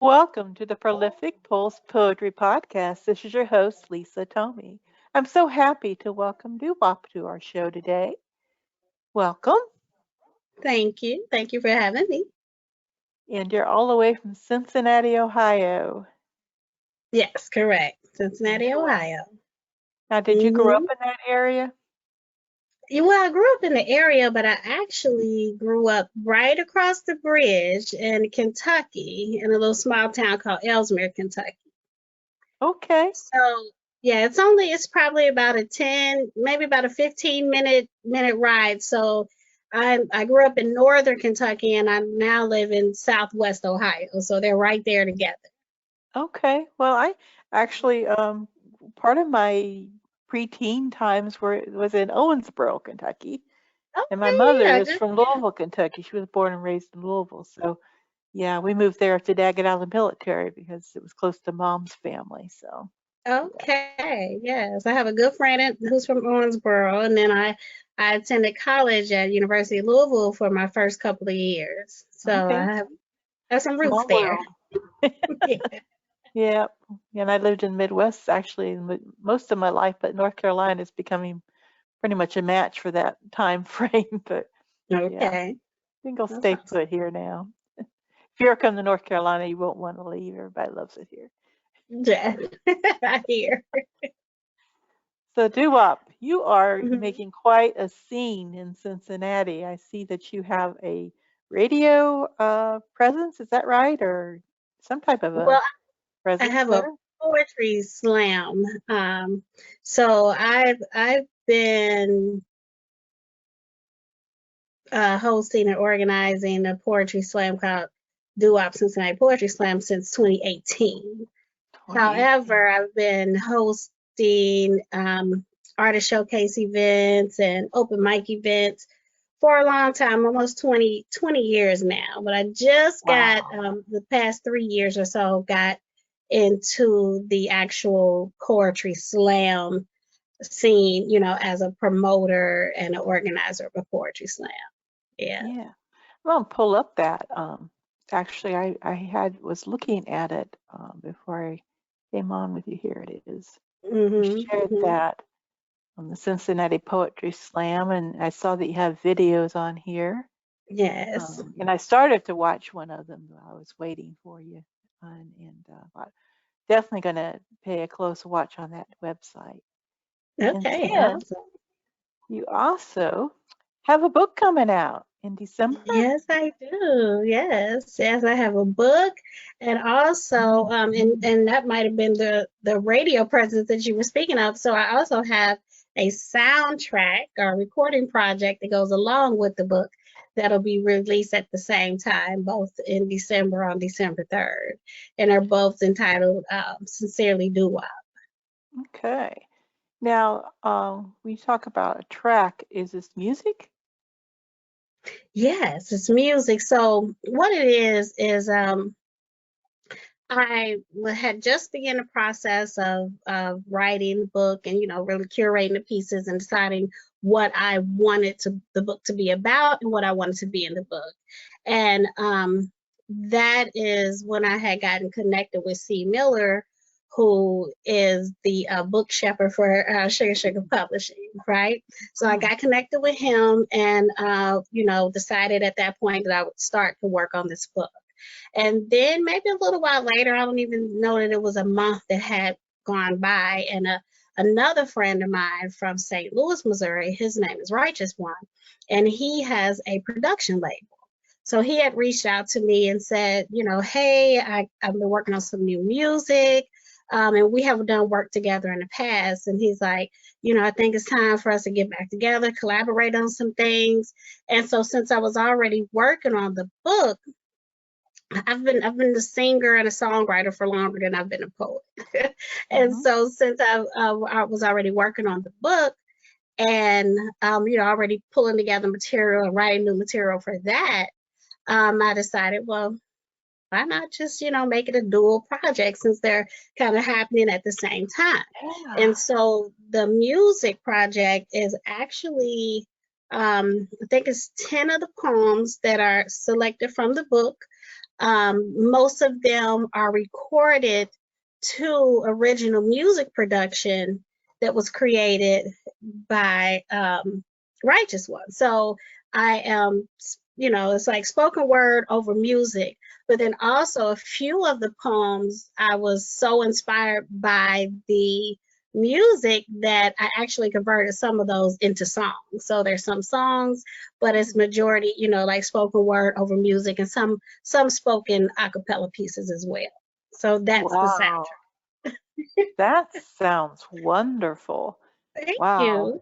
Welcome to the Prolific Pulse Poetry Podcast. This is your host, Lisa Tomey. I'm so happy to welcome DuWaup to our show today. Welcome. Thank you. Thank you for having me. And you're all the way from Cincinnati, Ohio. Yes, correct. Cincinnati, Ohio. Now, did you grow up hmm in that area? Well, I grew up in the area, but I actually grew up right across the bridge in Kentucky, in a little small town called Ellesmere, Kentucky. Okay. So, yeah, it's probably about a 10, maybe about a 15 minute ride. So, I grew up in northern Kentucky and I now live in southwest Ohio. So they're right there together. Okay. Well, I actually, part of my preteen times was in Owensboro, Kentucky. And my Okay, mother yeah, is from Louisville, Kentucky. She was born and raised in Louisville. So, yeah, we moved there after Dad got out of the military because it was close to Mom's family. So, yeah. Okay, yes. I have a good friend who's from Owensboro, and then I attended college at University of Louisville for my first couple of years. So Okay. I have some roots Small there. world. Yeah. Yeah. And I lived in the Midwest actually most of my life, but North Carolina is becoming pretty much a match for that time frame. But yeah, I Okay. think I'll That's stay awesome. put here now. If you ever come to North Carolina, you won't want to leave. Everybody loves it here. Yeah. I hear. So, Duwop, you are Mhm. making quite a scene in Cincinnati. I see that you have a radio presence. Is that right? Or some type of a Well, I presence have a there? poetry slam. So I've been hosting and organizing a poetry slam called DuWaup Cincinnati Poetry Slam since 2018. However, 2018. I've been hosting artist showcase events and open mic events for a long time, almost 20 years now. But I just got Wow. the past 3 years or so got into the actual poetry slam scene, as a promoter and an organizer of a poetry slam. Yeah. Yeah. I'm gonna pull up that. Actually, I had was looking at it before I came on with you. Here it is. You shared Hmm. that on the Cincinnati Poetry Slam, and I saw that you have videos on here. Yes. And I started to watch one of them. I was waiting for you, but definitely going to pay a close watch on that website. And Okay. then Awesome. you also have a book coming out in December. Yes, I do. Yes, yes, I have a book, and also, and that might have been the radio presence that you were speaking of. So I also have a soundtrack or recording project that goes along with the book that'll be released at the same time, both in December on December 3rd, and are both entitled "Sincerely Doo-Wop." Okay. Now, we talk about a track. Is this music? Yes, it's music. So what it is had just begun the process of writing the book and really curating the pieces and deciding what I wanted the book to be about and what I wanted to be in the book. And that is when I had gotten connected with C. Miller, who is the book shepherd for Sugar Sugar Publishing, right? So I Mm. got connected with him and, decided at that point that I would start to work on this book. And then maybe a little while later, I don't even know that it was a month that had gone by, and another friend of mine from St. Louis, Missouri, his name is Righteous One, and he has a production label. So he had reached out to me and said, hey, I've been working on some new music. And we have done work together in the past. And he's like, I think it's time for us to get back together, collaborate on some things. And so since I was already working on the book, I've been the singer and a songwriter for longer than I've been a poet. And Hmm. so since I was already working on the book and already pulling together material and writing new material for that, I decided, well, why not just make it a dual project since they're kind of happening at the same time. Yeah. And so the music project is actually I think it's 10 of the poems that are selected from the book, Most of them are recorded to original music production that was created by Righteous One. So I am, it's like spoken word over music. But then also a few of the poems, I was so inspired by the music that I actually converted some of those into songs. So there's some songs, but it's majority, like spoken word over music, and some spoken a cappella pieces as well. So that's the Wow, soundtrack. that sounds wonderful. Thank Wow. you.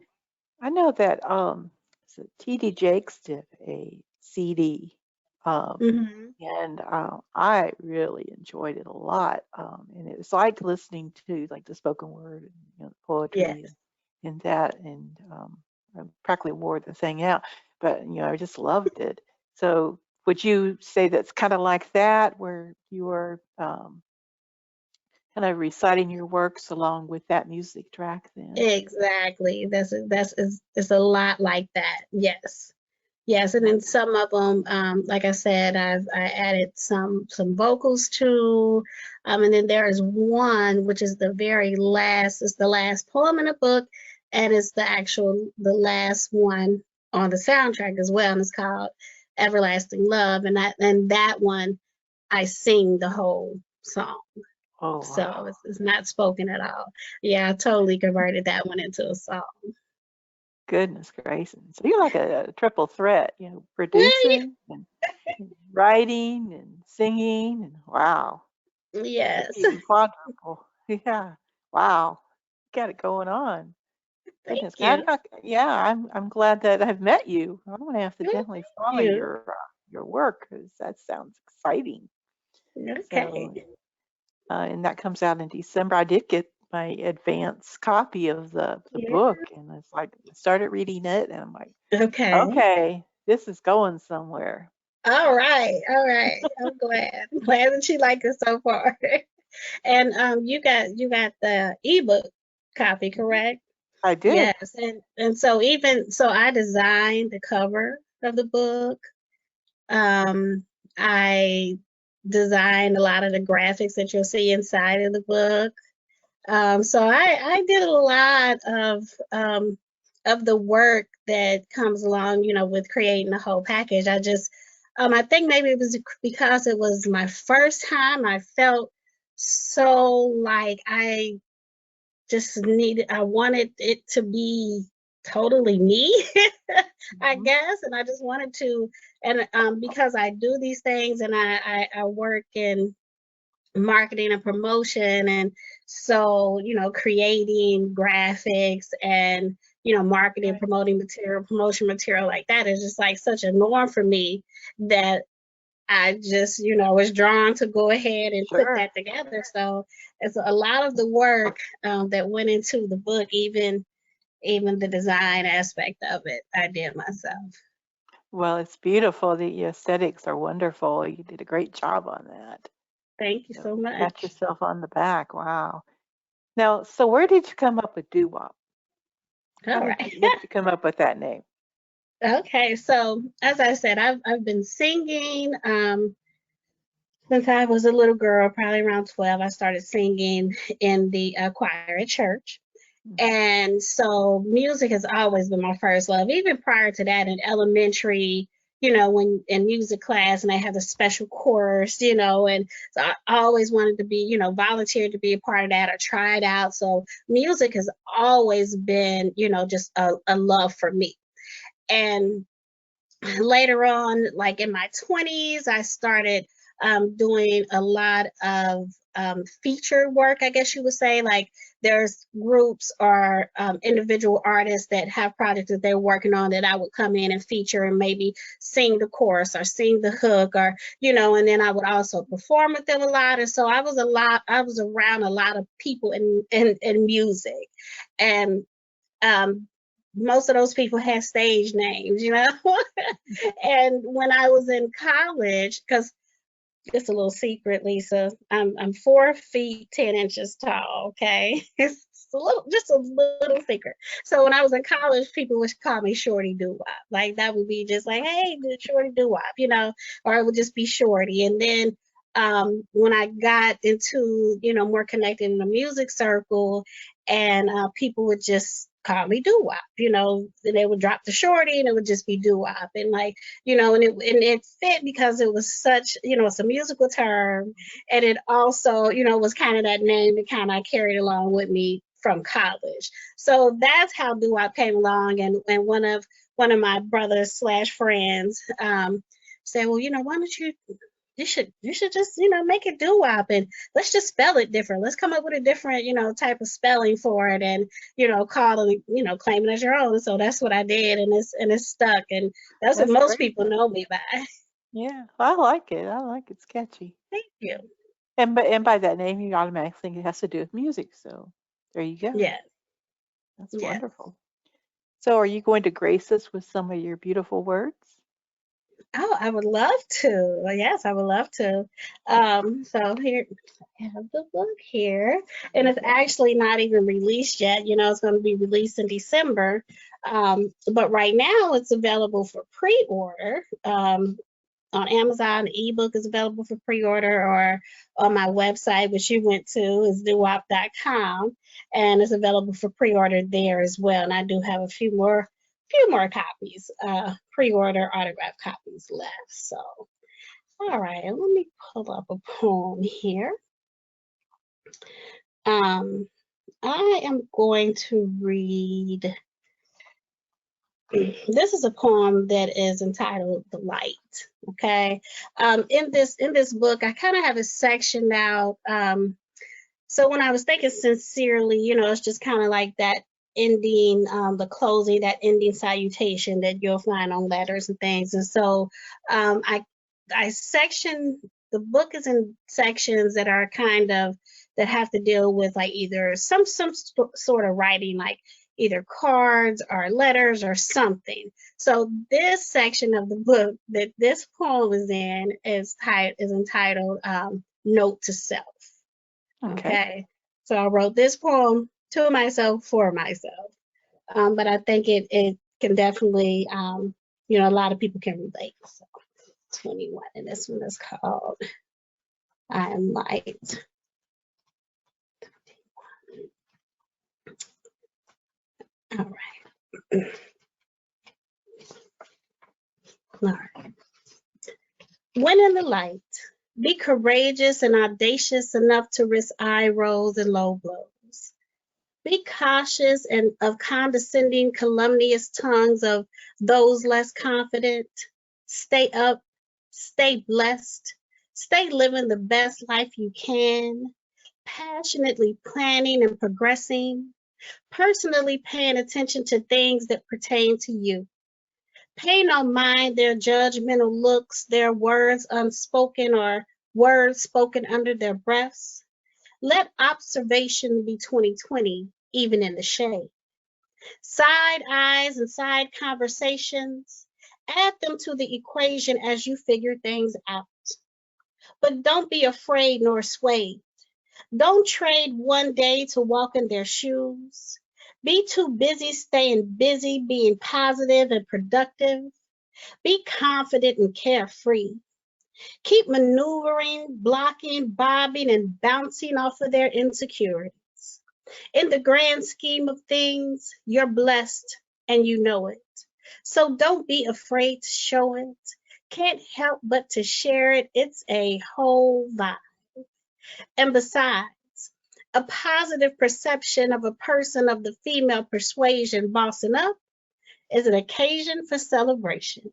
I know that so TD Jakes did a CD, um, Hmm. and I really enjoyed it a lot. And it's like listening to like the spoken word and poetry Yes, and that, and I practically wore the thing out. But I just loved it. So would you say that's kind of like that, where you are kind of reciting your works along with that music track then? exactly. It's a lot like that. Yes. Yes, and then Wow. some of them, like I said, I added some vocals to, and then there is one which is the very last. It's the last poem in the book, and it's the last one on the soundtrack as well, and it's called "Everlasting Love," and that one I sing the whole song, Oh, so wow. it's not spoken at all. Yeah, I totally converted that one into a song. Goodness gracious. So you're like a triple threat, producing and writing and singing and wow. Yes, Maybe even quadruple. Yeah. Wow. Got it going on. thank Goodness. you. Yeah, I'm glad that I've met you. I'm gonna have to Well, definitely thank follow you. your work because that sounds exciting. Okay. So and that comes out in December. I did get my advance copy of the Yeah. book, and it's like I started reading it, and I'm like, Okay. okay, this is going somewhere. All right. All right. I'm glad. I'm glad that you like it so far. And you got the ebook copy, Mhm. correct? I did. Yes. And so even so I designed the cover of the book. Um I designed a lot of the graphics that you'll see inside of the book. So I did a lot of the work that comes along, with creating the whole package. I think maybe it was because it was my first time. I felt so like I wanted it to be totally me, I Mhm. guess, and I just wanted to, and because I do these things and I work in marketing and promotion, and so creating graphics and marketing, Right. promoting material, promotion material like that is just like such a norm for me that I just was drawn to go ahead and put Sure. that together. So it's a lot of the work that went into the book, even the design aspect of it I did myself. Well, it's beautiful. The aesthetics are wonderful. You did a great job on that. Thank you so So pat much. yourself on the back. Wow. Now, so where did you come up with doo-wop? All right. How did you come up with that name? Okay, so as I said, I've been singing since I was a little girl, probably around 12. I started singing in the choir at church. Mhm. And so music has always been my first love. Even prior to that, in elementary, when in music class and I had a special course, and so I always wanted to be, volunteered to be a part of that or try it out. So music has always been, just a love for me. And later on, like in my 20s, I started doing a lot of feature work, I guess you would say. Like there's groups or individual artists that have projects that they're working on that I would come in and feature and maybe sing the chorus or sing the hook, or, and then I would also perform with them a lot. And so I was around a lot of people in music. And um, most of those people had stage names. And when I was in college, because Just a little secret, Lisa. I'm 4 feet 10 inches tall. Okay, it's a little, just a little secret. So when I was in college, people would call me Shorty DuWaup. Like that would be just like, hey, the Shorty DuWaup, or it would just be Shorty. And then when I got into, more connected in the music circle, and people would just call me DuWaup, and they would drop the Shorty, and it would just be DuWaup, and like and it fit because it was such, it's a musical term, and it also, was kind of that name that kind of carried along with me from college. So that's how DuWaup came along, and one of my brothers slash friends said, well, why don't you should just, make it DuWaup, and let's just spell it different. Let's come up with a different, type of spelling for it, and, call it, claim it as your own. So that's what I did, and it's stuck, and that's what That's most great. people know me by. Yeah, I like it. I like it's catchy. Thank you. And by that name, you automatically think it has to do with music. So there you go. Yes, That's yes. wonderful. So are you going to grace us with some of your beautiful words? Oh, I would love to. Well, yes, I would love to. So here, I have the book here, and it's Okay. actually not even released yet. It's going to be released in December. But right now, it's available for pre-order. On Amazon, the ebook is available for pre-order, or on my website, which you went to, is DuWaup.com, and it's available for pre-order there as well. And I do have a few more copies, pre-order autograph copies left. So, all right, let me pull up a poem here. I am going to read. This is a poem that is entitled "The Light." Okay, in this book, I kind of have it sectioned out. So when I was thinking sincerely, it's just kind of like that ending, the closing, that ending salutation that you'll find on letters and things. And so I section the book is in sections that are kind of that have to deal with like either some sort of writing, like either cards or letters or something. So this section of the book that this poem is in is entitled "Note to Self." Okay. So I wrote this poem to myself for myself. But I think it can definitely, a lot of people can relate. So 21, and this one is called "I Am Light." All right. All right. When in the light, be courageous and audacious enough to risk eye rolls and low blows. Be cautious and of condescending, calumnious tongues of those less confident. Stay up, stay blessed, stay living the best life you can, passionately planning and progressing, personally paying attention to things that pertain to you. Pay no mind their judgmental looks, their words unspoken or words spoken under their breaths. Let observation be 20/20, even in the shade. Side eyes and side conversations, add them to the equation as you figure things out. But don't be afraid nor swayed. Don't trade one day to walk in their shoes. Be too busy staying busy, being positive and productive. Be confident and carefree. Keep maneuvering, blocking, bobbing, and bouncing off of their insecurities. In the grand scheme of things, you're blessed and you know it. So don't be afraid to show it. Can't help but to share it. It's a whole vibe. And besides, a positive perception of a person of the female persuasion bossing up is an occasion for celebration.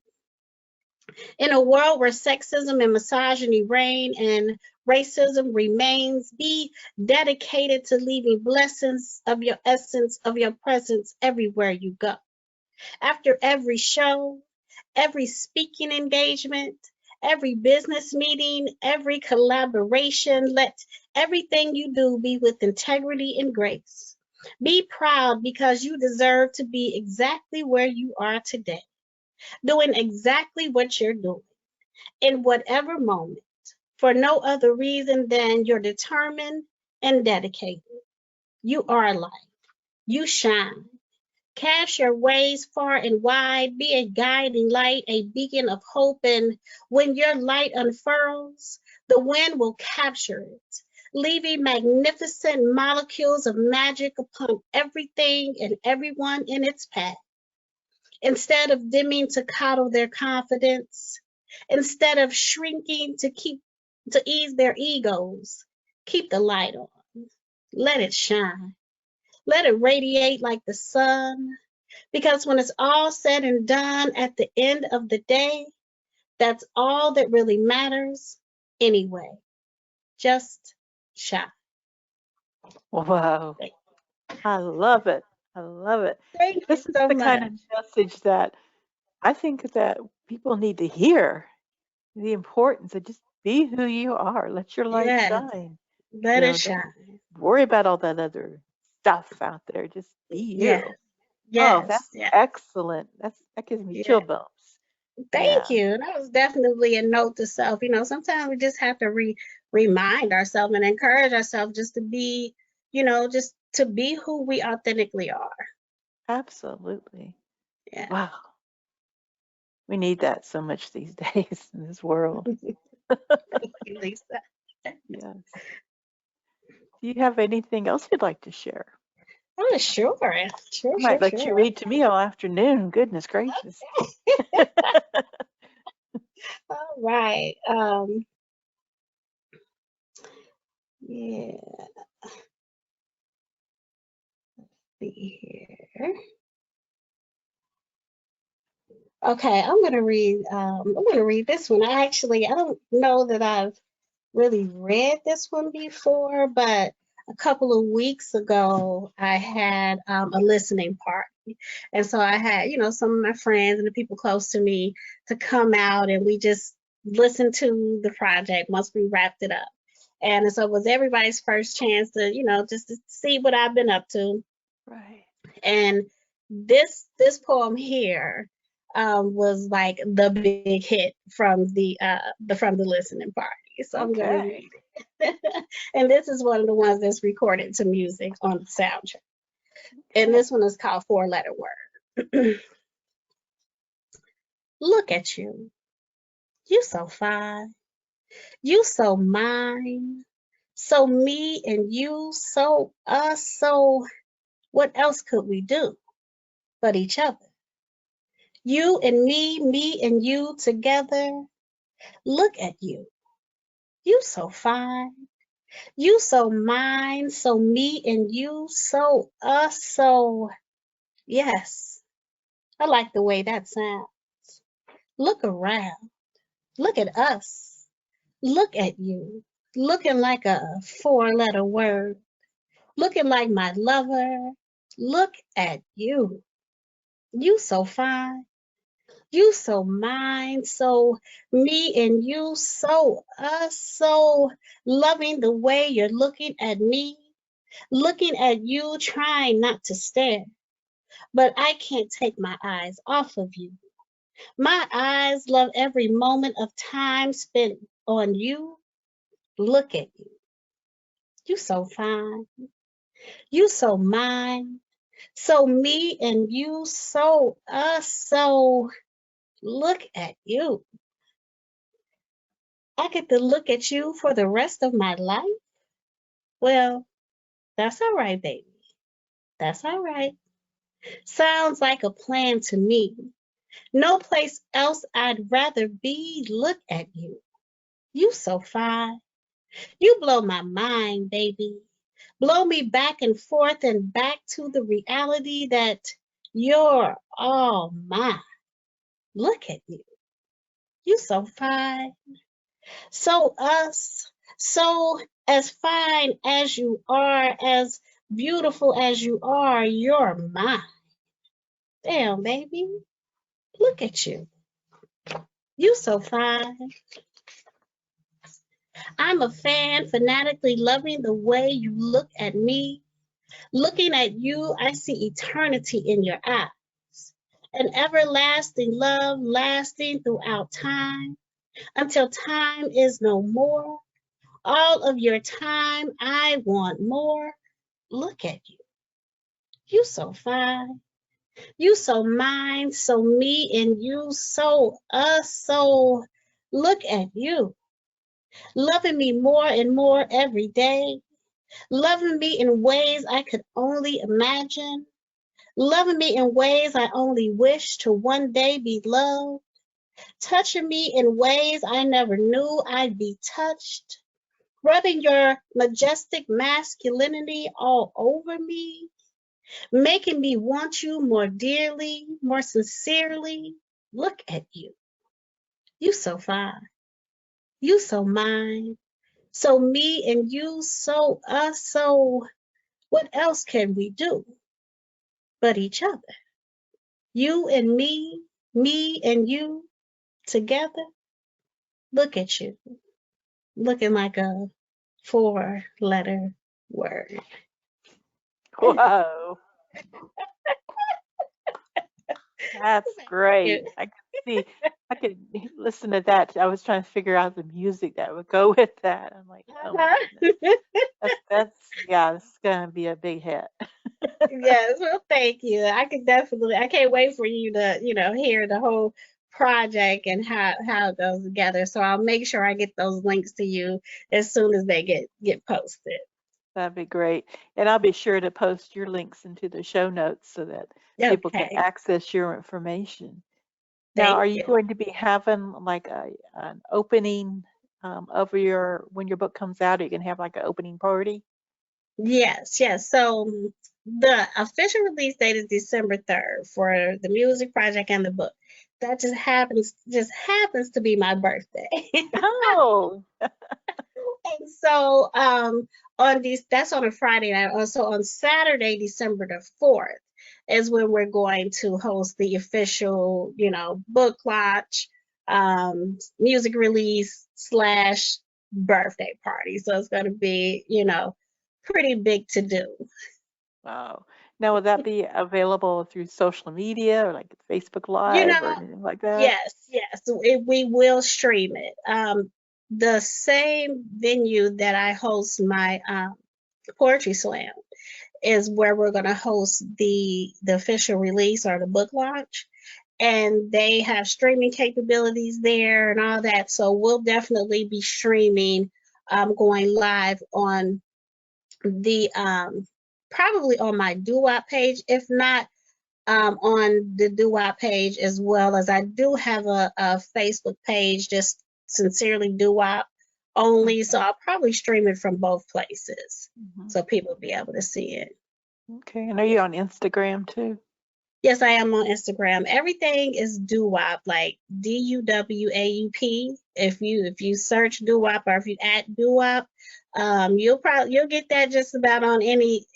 In a world where sexism and misogyny reign and racism remains, be dedicated to leaving blessings of your essence, of your presence everywhere you go. After every show, every speaking engagement, every business meeting, every collaboration, let everything you do be with integrity and grace. Be proud because you deserve to be exactly where you are today, doing exactly what you're doing in whatever moment, for no other reason than you're determined and dedicated. You are a light. You shine. Cast your ways far and wide. Be a guiding light, a beacon of hope. And when your light unfurls, the wind will capture it, leaving magnificent molecules of magic upon everything and everyone in its path. Instead of dimming to coddle their confidence, instead of shrinking to ease their egos, keep the light on. Let it shine. Let it radiate like the sun. Because when it's all said and done at the end of the day, that's all that really matters anyway. Just shine. Wow. I love it. I love it. Thank you This is so the kind much. of message that I think that people need to hear. The importance of just be who you are. Let your light Yes, shine. let it Don't shine. worry about all that other stuff out there. Just be Yes, you. Oh, yes, that's yes, excellent. That gives me chill yes. bumps. Thank Yeah, you. That was definitely a note to self. Sometimes we just have to remind ourselves and encourage ourselves just to be, just to be who we authentically are. absolutely. Yeah. Wow. We need that so much these days in this world. Lisa. Yes. Do you have anything else you'd like to share? Oh, sure. Sure, I might sure, let you sure. read to me all afternoon. Goodness gracious. All right. Yeah, see here. Okay, I'm gonna read this one. I don't know that I've really read this one before, but a couple of weeks ago, I had a listening party. And so I had, some of my friends and the people close to me to come out and we just listened to the project once we wrapped it up. And so it was everybody's first chance to, just to see what I've been up to. Right. And this poem here was like the big hit from the listening party. So I'm gonna Okay. read it. And this is one of the ones that's recorded to music on the soundtrack. And Okay. this one is called Four Letter Word. Look at you. You so fine. You so mine. So me and you, so us, so what else could we do but each other? You and me and you together. Look at you. You so fine. You so mine, so me and you, so us, so yes. I like the way that sounds. Look around. Look at us. Look at you. Looking like a four-letter word. Looking like my lover. Look at you. You so fine. You so mine, so me and you, so us, so loving the way you're looking at me, looking at you, trying not to stare. But I can't take my eyes off of you. My eyes love every moment of time spent on you. Look at you. You so fine. You so mine. So me and you, so us, so look at you. I get to look at you for the rest of my life? Well, that's all right, baby. That's all right. Sounds like a plan to me. No place else I'd rather be. Look at you. You so fine. You blow my mind, baby. Blow me back and forth and back to the reality that you're all mine. Look at you. You so fine. So us, so as fine as you are, as beautiful as you are, you're mine. Damn, baby, look at you. You so fine. I'm a fan, fanatically loving the way you look at me. Looking at you, I see eternity in your eyes. An everlasting love lasting throughout time. until time is no more. All of your time, I want more. Look at you. You so fine. You so mine, so me and you, so us, so look at you. Loving me more and more every day. Loving me in ways I could only imagine. Loving me in ways I only wish to one day be loved. Touching me in ways I never knew I'd be touched. Rubbing your majestic masculinity all over me. Making me want you more dearly, more sincerely. Look at you. You so fine. You so mine. So me and you, so us, so what else can we do but each other? You and me and you together. Look at you. Looking like a 4-letter word. Whoa, that's Thank great. you. I could listen to that. I was trying to figure out the music that would go with that. I'm like, oh my goodness. Uh-huh. Yeah, this is gonna be a big hit. Yes, well, thank you. I can't wait for you to, hear the whole project and how it goes together. So I'll make sure I get those links to you as soon as they get posted. That'd be great. And I'll be sure to post your links into the show notes so that people can Okay, access your information. Now, thank are you you. going to be having like an opening over when your book comes out? Are you going to have like an opening party? Yes, yes. So the official release date is December 3rd for the music project and the book. That just happens to be my birthday. Oh, And so that's on a Friday night. Also on Saturday, December the 4th, is when we're going to host the official, book launch, music release slash birthday party. So it's going to be, pretty big to do. wow. Now, will that be available through social media or like Facebook You Live or know, anything like that? yes, yes, we will stream it. The same venue that I host my poetry slam is where we're going to host the official release or the book launch, and they have streaming capabilities there and all that. So we'll definitely be streaming, going live on the probably on my DuWaup page, if not on the DuWaup page, as well as I do have a Facebook page, just sincerely DuWaup only. So I'll probably stream it from both places Mhm. so people will be able to see it. Okay. And are you on Instagram too? Yes, I am on Instagram. Everything is DuWaup, like DuWaup. If you search DuWaup or if you add DuWaup, you'll get that just about on any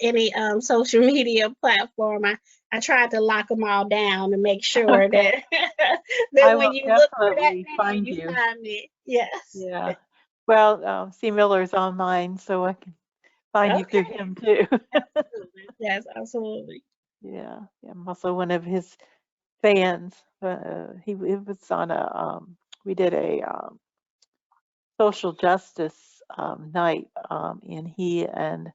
social media platform. I tried to lock them all down to make sure Okay. that that I when will you look for that definitely name, find you you. find me. Yes. Yeah. Well, C. Miller's on mine, so I can find you through Okay. him too. Absolutely. Yes, absolutely. Yeah. Yeah, I'm also one of his fans. He was on we did a social justice night, and he and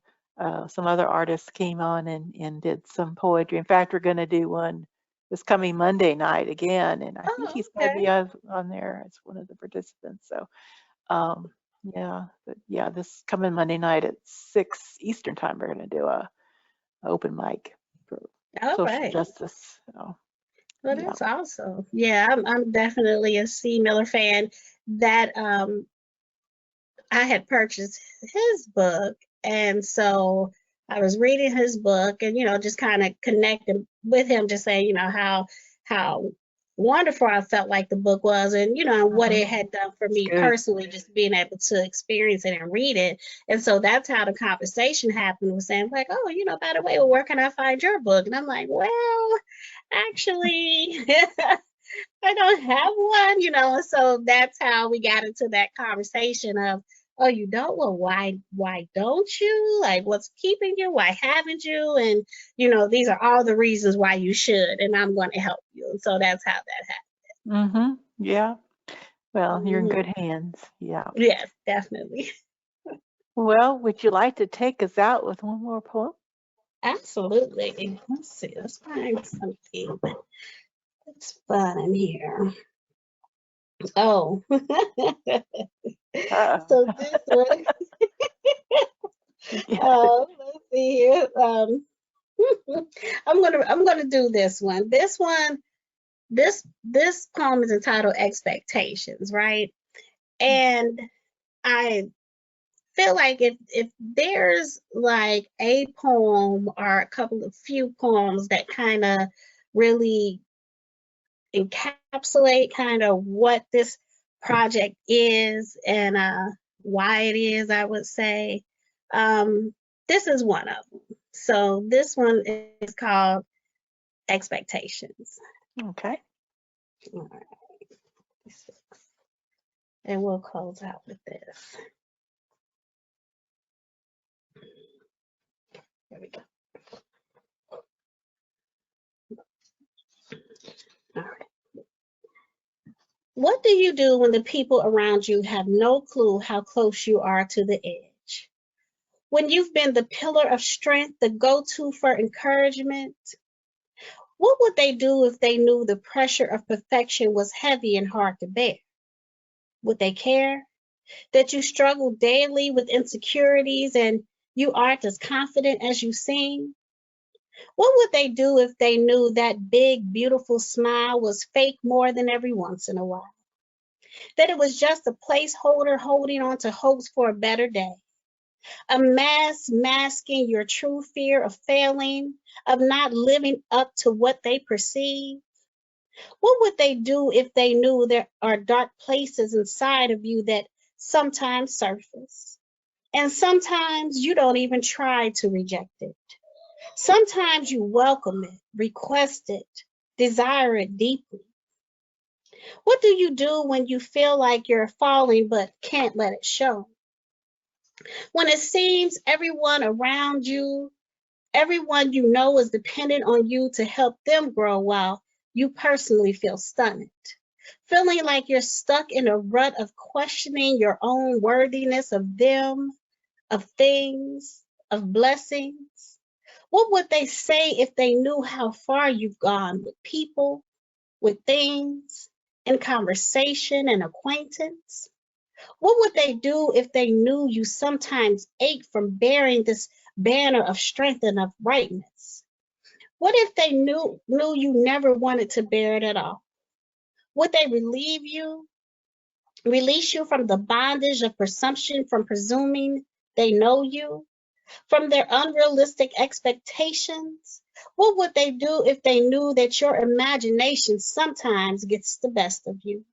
some other artists came on and did some poetry. In fact, we're going to do one this coming Monday night again, and I think Oh, he's going to okay. be on there as one of the participants. So, um, yeah, but yeah, this coming Monday night at 6 Eastern time, we're going to do a open mic for All social right. justice. So, Well, yeah. that's awesome. Yeah, I'm definitely a C. Miller fan. That I had purchased his book, and so I was reading his book, and just kind of connecting with him, just saying, how wonderful I felt like the book was, and and what Mhm. it had done for It's me good. personally, just being able to experience it and read it. And so that's how the conversation happened, was saying like, oh, by the way, well, where can I find your book? And I'm like, well, actually, I don't have one, and so that's how we got into that conversation of, oh, you don't? Well, why don't you? Like, what's keeping you? Why haven't you? And, these are all the reasons why you should, and I'm going to help you. And so that's how that happened. Yeah. Well, you're in Mhm. good hands. Yeah. Yes, definitely. Well, would you like to take us out with one more poem? Absolutely. Let's see. Let's find something that's fun in here. Oh, Uh-oh. so this one. Yeah. Let's see here. I'm gonna do this one. This poem is entitled Expectations, right? And I feel like if there's like a poem or a couple of few poems that kind of really encapsulate kind of what this project is and why it is, I would say. This is one of them. So this one is called Expectations. Okay. All right, and we'll close out with this. There we go. All right. What do you do when the people around you have no clue how close you are to the edge? When you've been the pillar of strength, the go-to for encouragement, what would they do if they knew the pressure of perfection was heavy and hard to bear? Would they care that you struggle daily with insecurities and you aren't as confident as you seem? What would they do if they knew that big, beautiful smile was fake more than every once in a while? That it was just a placeholder holding on to hopes for a better day? A mask masking your true fear of failing, of not living up to what they perceive? What would they do if they knew there are dark places inside of you that sometimes surface? And sometimes you don't even try to reject it. Sometimes you welcome it, request it, desire it deeply. What do you do when you feel like you're falling but can't let it show? When it seems everyone around you, everyone you know is dependent on you to help them grow while you personally feel stunned. Feeling like you're stuck in a rut of questioning your own worthiness of them, of things, of blessings. What would they say if they knew how far you've gone with people, with things, in conversation and acquaintance? What would they do if they knew you sometimes ache from bearing this banner of strength and of rightness? What if they knew you never wanted to bear it at all? Would they relieve you, release you from the bondage of presumption, from presuming they know you, from their unrealistic expectations? What would they do if they knew that your imagination sometimes gets the best of you?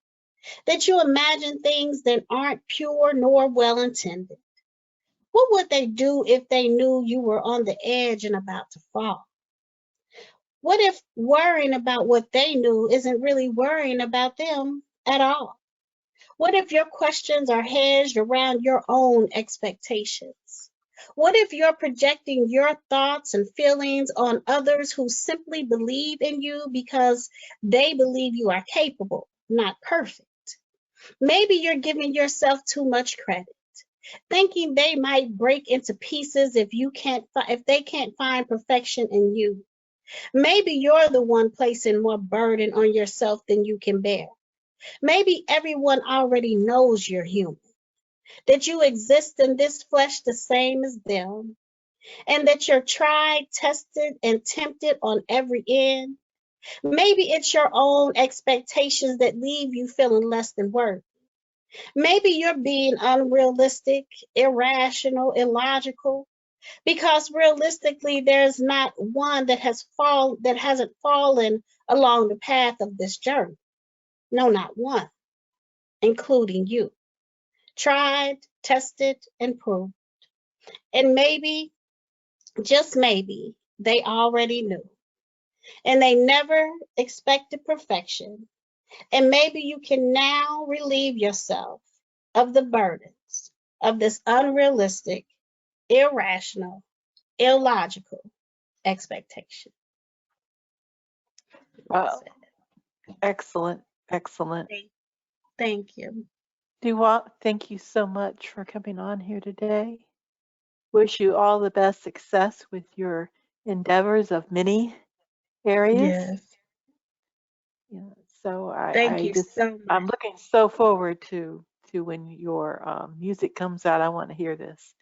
That you imagine things that aren't pure nor well intended? What would they do if they knew you were on the edge and about to fall? What if worrying about what they knew isn't really worrying about them at all? What if your questions are hedged around your own expectations? What if you're projecting your thoughts and feelings on others who simply believe in you because they believe you are capable, not perfect? Maybe you're giving yourself too much credit, thinking they might break into pieces if they can't find perfection in you. Maybe you're the one placing more burden on yourself than you can bear. Maybe everyone already knows you're human, that you exist in this flesh the same as them, and that you're tried, tested, and tempted on every end. Maybe it's your own expectations that leave you feeling less than worth. Maybe you're being unrealistic, irrational, illogical, because realistically, there's not one that hasn't fallen along the path of this journey. No, not one, including you. Tried, tested, and proved. And maybe, just maybe, they already knew. And they never expected perfection. And maybe you can now relieve yourself of the burdens of this unrealistic, irrational, illogical expectation. Well, excellent, excellent. Thank you. DuWaup, thank you so much for coming on here today. Wish you all the best success with your endeavors of many areas. Yes. Yeah, so Thank you so I'm much. looking so forward to when your music comes out. I want to hear this.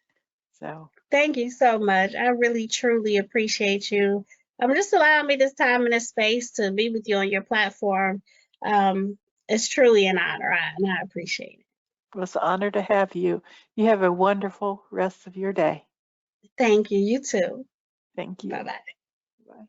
So Thank you so much. I really truly appreciate you. Just allowing me this time and this space to be with you on your platform. It's truly an honor, and I appreciate it. it was an honor to have you. You have a wonderful rest of your day. Thank you. You too. Thank Bye you. bye. Bye.